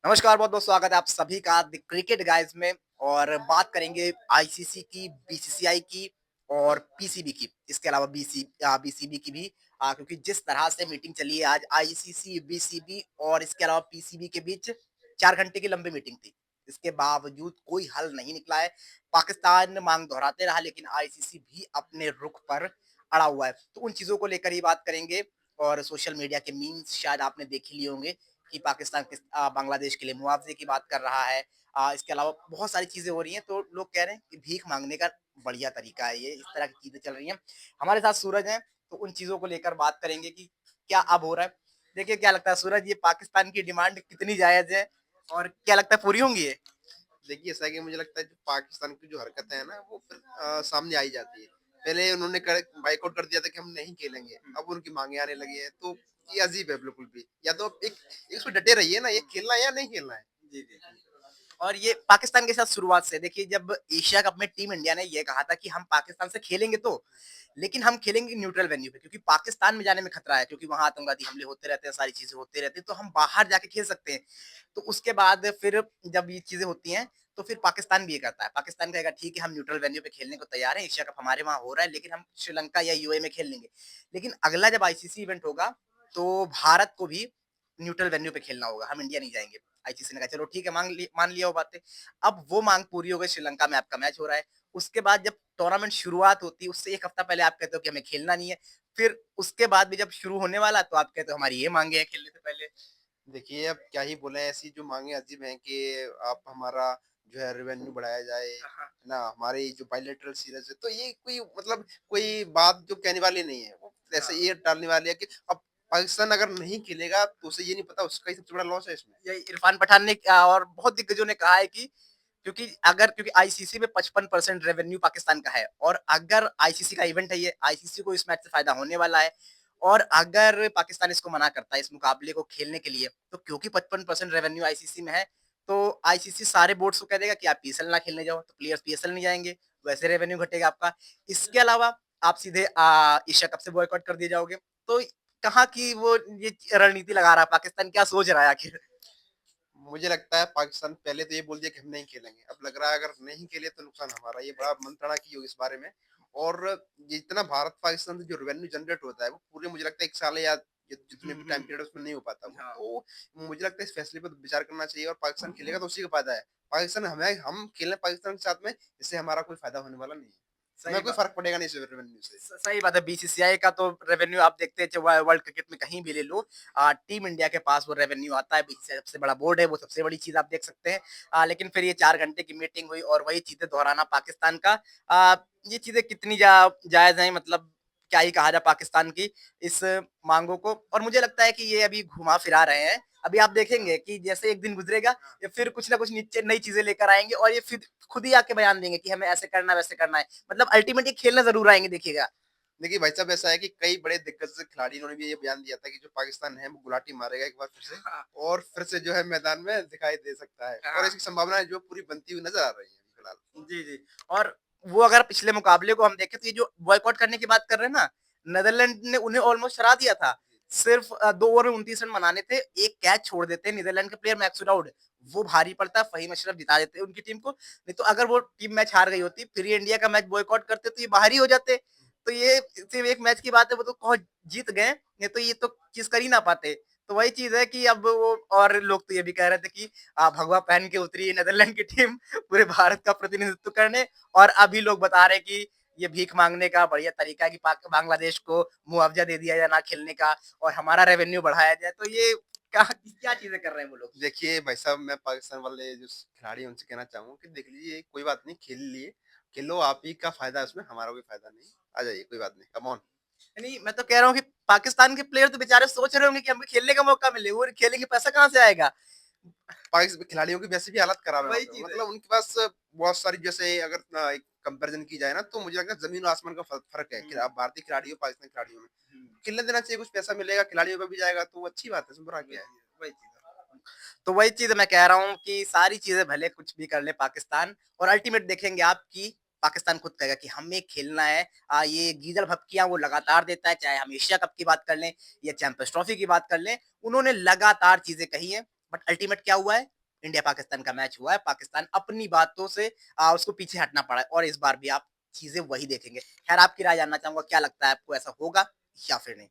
नमस्कार, बहुत-बहुत स्वागत है आप सभी का द क्रिकेट गाइज़ में और बात करेंगे आईसीसी की, बीसीसीआई की और पीसीबी की। इसके अलावा बीसीबी की भी क्योंकि जिस तरह से मीटिंग चली है आज आईसीसी, बीसीबी और इसके अलावा पीसीबी के बीच 4 घंटे की लंबी मीटिंग थी। इसके बावजूद कोई हल नहीं निकला है। पाकिस्तान मांग दोहराते रहा लेकिन आईसीसी भी अपने रुख पर अड़ा हुआ है। तो उन चीज़ों को लेकर ही बात करेंगे और सोशल मीडिया के मीम्स शायद आपने देख ही लिए होंगे कि पाकिस्तान बांग्लादेश के लिए मुआवजे की बात कर रहा है। इसके अलावा बहुत सारी चीज़ें हो रही हैं, तो लोग कह रहे हैं कि भीख माँगने का बढ़िया तरीका है ये, इस तरह की चीज़ें चल रही हैं। हमारे साथ सूरज हैं, तो उन चीज़ों को लेकर बात करेंगे कि क्या अब हो रहा है? देखिए, क्या लगता है सूरज ये पाकिस्तान की डिमांड कितनी जायज़ है और क्या लगता है पूरी होंगी ये? देखिए, ऐसा है कि मुझे लगता है जो पाकिस्तान की जो हरकतें हैं ना, वो फिर सामने आ ही जाती है। पहले उन्होंने कर बायकॉट कर दिया था कि हम नहीं खेलेंगे, हुँ। अब उनकी माँगे आने लगी हैं, तो ये अजीब है बिल्कुल भी। या तो आप एक एक उसमें डटे रहिए ना, ये खेलना है या नहीं खेलना है। जी, जी। और ये पाकिस्तान के साथ शुरुआत से देखिए जब एशिया कप में टीम इंडिया ने ये कहा था कि हम पाकिस्तान से खेलेंगे तो, लेकिन हम खेलेंगे न्यूट्रल वेन्यू पे क्योंकि पाकिस्तान में जाने में खतरा है क्योंकि वहाँ आतंकवादी हमले होते रहते हैं, सारी चीज़ें होती रहती हैं, तो हम बाहर जाके खेल सकते हैं। तो उसके बाद फिर जब ये चीज़ें होती हैं, तो फिर पाकिस्तान भी ये करता है। पाकिस्तान कहेगा ठीक है हम न्यूट्रल वेन्यू पे खेलने को तैयार हैं, एशिया कप हमारे वहाँ हो रहा है लेकिन हम श्रीलंका या यूएई में खेल लेंगे। लेकिन अगला जब आईसीसी इवेंट होगा, तो भारत को भी न्यूट्रल वेन्यू पे खेलना होगा, हम इंडिया नहीं जाएँगे। आईसीसी ने कहा चलो ठीक है मान लिया वो बातें। अब वो माँग पूरी हो गई, श्रीलंका में आपका मैच हो रहा है। उसके बाद जब टूर्नामेंट शुरुआत होती है, उससे 1 हफ्ता पहले आप कहते हो कि हमें खेलना नहीं है। फिर उसके बाद भी जब शुरू होने वाला है, तो आप कहते हो हमारी ये माँगे हैं खेलने से पहले। देखिए, अब क्या ही बोलें, ऐसी जो माँगे अजीब हैं कि आप हमारा जो है रेवेन्यू बढ़ाया जाए, हाँ, हाँ। है ना? हमारी जो बायलैटरल सीरीज़ है, तो ये कोई मतलब कोई बात जो कहने वाली नहीं है। वो ऐसे हाँ। ये टालने वाली है कि अब पाकिस्तान अगर नहीं खेलेगा, तो उसे ये नहीं पता उसका ही सबसे बड़ा लॉस है इसमें। ये इरफान पठान ने और बहुत दिग्गजों ने कहा है कि क्योंकि आईसीसी में 55% रेवेन्यू पाकिस्तान का है और अगर आईसीसी का इवेंट है ये, आईसीसी को इस मैच से फ़ायदा होने वाला है और अगर पाकिस्तान इसको मना करता है इस मुकाबले को खेलने के लिए, तो क्योंकि 55% रेवेन्यू आईसीसी में है, तो आईसीसी सारे बोर्ड्स को कह देगा कि आप पीएसएल ना खेलने जाओ, तो प्लेयर्स पीएसएल नहीं जाएँगे, वैसे रेवेन्यू घटेगा आपका। इसके अलावा आप सीधे एशिया कप से बॉयकॉट कर दिए जाओगे। तो कहाँ की वो ये रणनीति लगा रहा है पाकिस्तान, क्या सोच रहा है आखिर? मुझे लगता है पाकिस्तान पहले तो ये बोल दिया कि हम नहीं खेलेंगे। अब लग रहा है अगर नहीं खेले तो नुकसान हमारा। ये बड़ा मंत्रणा की होगी इस बारे में। और जितना भारत-पाकिस्तान से जो रेवेन्यू जनरेट होता है वो पूरे मुझे लगता है 1 साल या जितने हुँ, भी टाइम हुँ। पीरियड है उसमें नहीं हो पाता वो। हाँ। तो मुझे लगता है इस फैसले पे तो विचार करना चाहिए और पाकिस्तान खेलेगा तो उसी को फ़ायदा है। पाकिस्तान हमें हम खेल रहे हैं पाकिस्तान के साथ में, इससे हमारा कोई फ़ायदा होने वाला नहीं है। हमें सही कोई बा फ़र्क पड़ेगा नहीं इस रेवेन्यू से। सही बात है। बीसीसीआई का तो रेवेन्यू आप देखते हैं चाहे वर्ल्ड क्रिकेट में कहीं भी ले लो, टीम इंडिया के पास वो रेवेन्यू आता है। बीसीसीआई सबसे बड़ा बोर्ड है, वो सबसे बड़ी चीज़ आप देख सकते हैं। लेकिन फिर ये 4 घंटे की मीटिंग हुई और वही चीज़ें दोहराना पाकिस्तान का। ये चीज़ें कितनी जायज़ हैं मतलब क्या ही कहा जाए पाकिस्तान की इस माँगों को और मुझे लगता है कि ये अभी घुमा-फिरा रहे हैं। अभी आप देखेंगे कि जैसे 1 दिन गुज़रेगा, ये फिर कुछ ना कुछ नीचे नई चीज़ें लेकर आएँगे और ये फिर खुद ही आके बयान देंगे कि हमें ऐसे करना है, वैसे करना है। मतलब अल्टीमेटली खेलने ज़रूर आएँगे देखिएगा। देखिए भाई साहब ऐसा है कि कई बड़े दिग्गज खिलाड़ियों ने भी ये बयान दिया था कि जो पाकिस्तान है वो गुलाटी मारेगा एक बार फिर से हाँ, और फिर से जो है मैदान में दिखाई दे सकता है और हाँ। इसकी संभावनाएं जो पूरी बनती हुई नजर आ रही है फिलहाल। जी, जी। और वो अगर पिछले मुकाबले को हम देखें तो ये जो बॉयकॉट करने की बात कर रहे हैं ना, नीदरलैंड ने उन्हें ऑलमोस्ट हरा दिया था। सिर्फ 2 ओवर में 29 रन बनाने थे, 1 कैच छोड़ देते हैं नीदरलैंड के प्लेयर मैक्सवेल आउट, वो भारी पड़ता, फ़हीम अशरफ जिता देते उनकी टीम को। नहीं तो अगर वो टीम मैच हार गई होती, फिर ये इंडिया का मैच बॉयकॉट करते तो ये बाहर ही हो जाते। तो ये सिर्फ 1 मैच की बात है, वो तो बहुत जीत गए, नहीं तो ये तो चीज़ कर ही ना पाते। तो वही चीज़ है कि अब वो और लोग तो ये भी कह रहे थे कि भगवा पहन के उतरी है नीदरलैंड की टीम पूरे भारत का प्रतिनिधित्व करने और अभी लोग बता रहे हैं कि ये भीख मांगने का बढ़िया तरीका है कि बांग्लादेश को मुआवजा दे दिया जाए ना खेलने का और हमारा रेवेन्यू बढ़ाया जाए तो ये क्या क्या चीजें कर रहे हैं वो लोग। देखिए भाई साहब मैं पाकिस्तान वाले जो खिलाड़ी हैं उनसे कहना चाहूंगा कि देख लीजिए कोई बात नहीं खेल लिए खेलो आप ही का फायदा है उसमें हमारा कोई फायदा नहीं। आ जाइए कोई बात नहीं कम ऑन। नहीं मैं तो कह रहा हूँ कि पाकिस्तान के प्लेयर तो बेचारे सोच रहे होंगे कि हमें खेलने का मौका मिले वो खेलेंगे पैसा कहाँ से आएगा। खिलाड़ियों की वैसे भी हालत खराब है वहाँ वही पे चीज है। मतलब उनके पास बहुत सारी जैसे अगर एक कंपैरिजन की जाए ना तो मुझे लगता है जमीन और आसमान का फर्क है कि हम्म, आप भारतीय खिलाड़ी हो पाकिस्तानी खिलाड़ियों में हम्म, खेलने देना चाहिए कुछ पैसा मिलेगा खिलाड़ियों को भी जाएगा तो वो अच्छी बात है इसमें बुरा वही क्या है। चीज है, वही चीज है। तो वही चीज़ मैं कह रहा हूँ कि सारी चीज़ें भले कुछ भी कर ले पाकिस्तान और अल्टीमेट देखेंगे आप कि पाकिस्तान खुद कहेगा कि हमें खेलना है। ये गीदड़ भपकियाँ वो लगातार देता है, चाहे हम एशिया कप की बात कर लें या चैंपियंस ट्रॉफी की बात कर लें, उन्होंने लगातार चीज़ें कही हैं। बट अल्टीमेट क्या हुआ है? इंडिया पाकिस्तान का मैच हुआ है, पाकिस्तान अपनी बातों से उसको पीछे हटना पड़ा है और इस बार भी आप चीज़ें वही देखेंगे। खैर आपकी राय जानना चाहूँगा, क्या लगता है आपको ऐसा होगा या फिर नहीं?